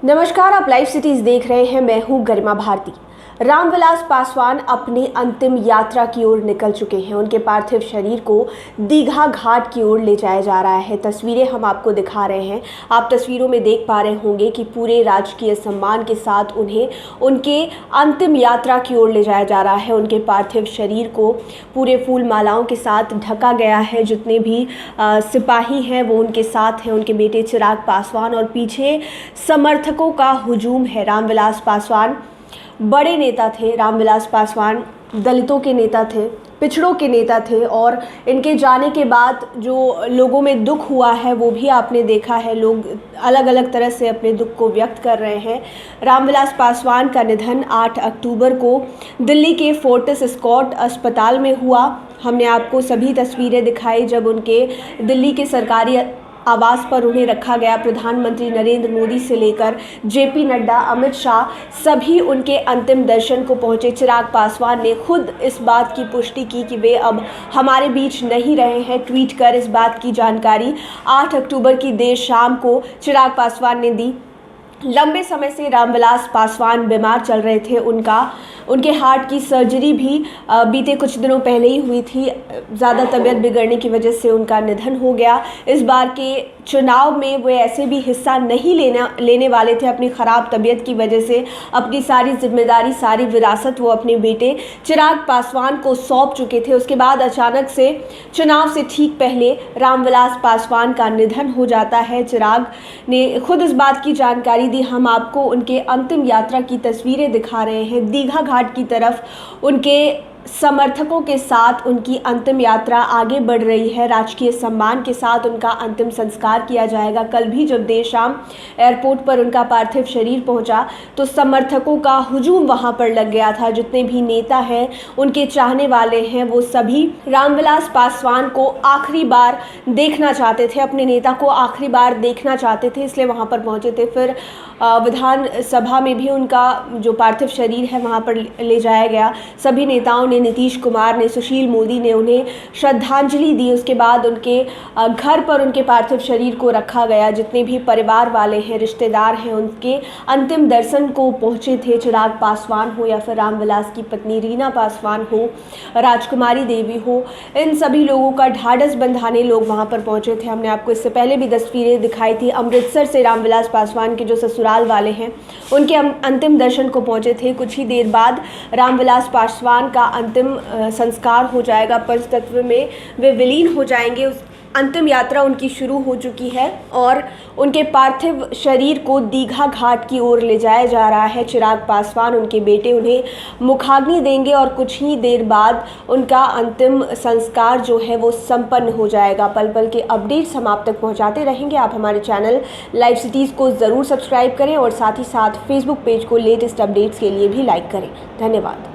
नमस्कार, आप live cities देख रहे हैं। मैं हूं गरिमा भारती। रामविलास पासवान अपनी अंतिम यात्रा की ओर निकल चुके हैं। उनके पार्थिव शरीर को दीघा घाट की ओर ले जाया जा रहा है। तस्वीरें हम आपको दिखा रहे हैं। आप तस्वीरों में देख पा रहे होंगे कि पूरे राजकीय सम्मान के साथ उन्हें उनके अंतिम यात्रा की ओर ले जाया जा रहा है। उनके पार्थिव शरीर को पूरे फूल मालाओं के साथ ढका गया है। जितने भी सिपाही हैं वो उनके साथ हैं। उनके बेटे चिराग पासवान और पीछे समर्थकों का हुजूम है। रामविलास पासवान बड़े नेता थे। रामविलास पासवान दलितों के नेता थे, पिछड़ों के नेता थे और इनके जाने के बाद जो लोगों में दुख हुआ है वो भी आपने देखा है। लोग अलग अलग तरह से अपने दुख को व्यक्त कर रहे हैं। रामविलास पासवान का निधन 8 अक्टूबर को दिल्ली के फोर्टिस एस्कॉर्ट अस्पताल में हुआ। हमने आपको सभी तस्वीरें दिखाई जब उनके दिल्ली के सरकारी आवास पर उन्हें रखा गया। प्रधानमंत्री नरेंद्र मोदी से लेकर जेपी नड्डा, अमित शाह सभी उनके अंतिम दर्शन को पहुंचे। चिराग पासवान ने खुद इस बात की पुष्टि की कि वे अब हमारे बीच नहीं रहे हैं। ट्वीट कर इस बात की जानकारी 8 अक्टूबर की देर शाम को चिराग पासवान ने दी। लंबे समय से रामविलास पासवान बीमार चल रहे थे। उनके हार्ट की सर्जरी भी बीते कुछ दिनों पहले ही हुई थी। ज़्यादा तबीयत बिगड़ने की वजह से उनका निधन हो गया। इस बार के चुनाव में वे ऐसे भी हिस्सा नहीं लेने वाले थे। अपनी ख़राब तबीयत की वजह से अपनी सारी जिम्मेदारी, सारी विरासत वो अपने बेटे चिराग पासवान को सौंप चुके थे। उसके बाद अचानक से चुनाव से ठीक पहले रामविलास पासवान का निधन हो जाता है। चिराग ने खुद इस बात की जानकारी दी। हम आपको उनके अंतिम यात्रा की तस्वीरें दिखा रहे हैं। दीघा घाट की तरफ उनके समर्थकों के साथ उनकी अंतिम यात्रा आगे बढ़ रही है। राजकीय सम्मान के साथ उनका अंतिम संस्कार किया जाएगा। कल भी जब देर शाम एयरपोर्ट पर उनका पार्थिव शरीर पहुंचा तो समर्थकों का हुजूम वहां पर लग गया था। जितने भी नेता हैं, उनके चाहने वाले हैं, वो सभी रामविलास पासवान को आखिरी बार देखना चाहते थे, अपने नेता को आखिरी बार देखना चाहते थे, इसलिए वहां पर पहुंचे थे। फिर विधानसभा में भी उनका जो पार्थिव शरीर है वहां पर ले जाया गया। सभी नेताओं ने, नीतीश कुमार ने, सुशील मोदी ने उन्हें श्रद्धांजलि दी। उसके बाद उनके घर पर उनके पार्थिव शरीर को रखा गया। जितने भी परिवार वाले हैं, रिश्तेदार हैं, उनके अंतिम दर्शन को पहुंचे थे। चिराग पासवान हो या फिर रामविलास की पत्नी रीना पासवान हो, राजकुमारी देवी हो, इन सभी लोगों का ढाढ़स बंधाने लोग वहां पर पहुंचे थे। हमने आपको इससे पहले भी तस्वीरें दिखाई थी। अमृतसर से रामविलास पासवान के जो ससुराल वाले हैं उनके अंतिम दर्शन को पहुंचे थे। कुछ ही देर बाद रामविलास पासवान का अंतिम संस्कार हो जाएगा। पंचतत्व में वे विलीन हो जाएंगे। उस अंतिम यात्रा उनकी शुरू हो चुकी है और उनके पार्थिव शरीर को दीघा घाट की ओर ले जाया जा रहा है। चिराग पासवान, उनके बेटे, उन्हें मुखाग्नि देंगे और कुछ ही देर बाद उनका अंतिम संस्कार जो है वो संपन्न हो जाएगा। पल पल के अपडेट्स हम आप तक पहुंचाते रहेंगे। आप हमारे चैनल लाइव सिटीज़ को ज़रूर सब्सक्राइब करें और साथ ही साथ फेसबुक पेज को लेटेस्ट अपडेट्स के लिए भी लाइक करें। धन्यवाद।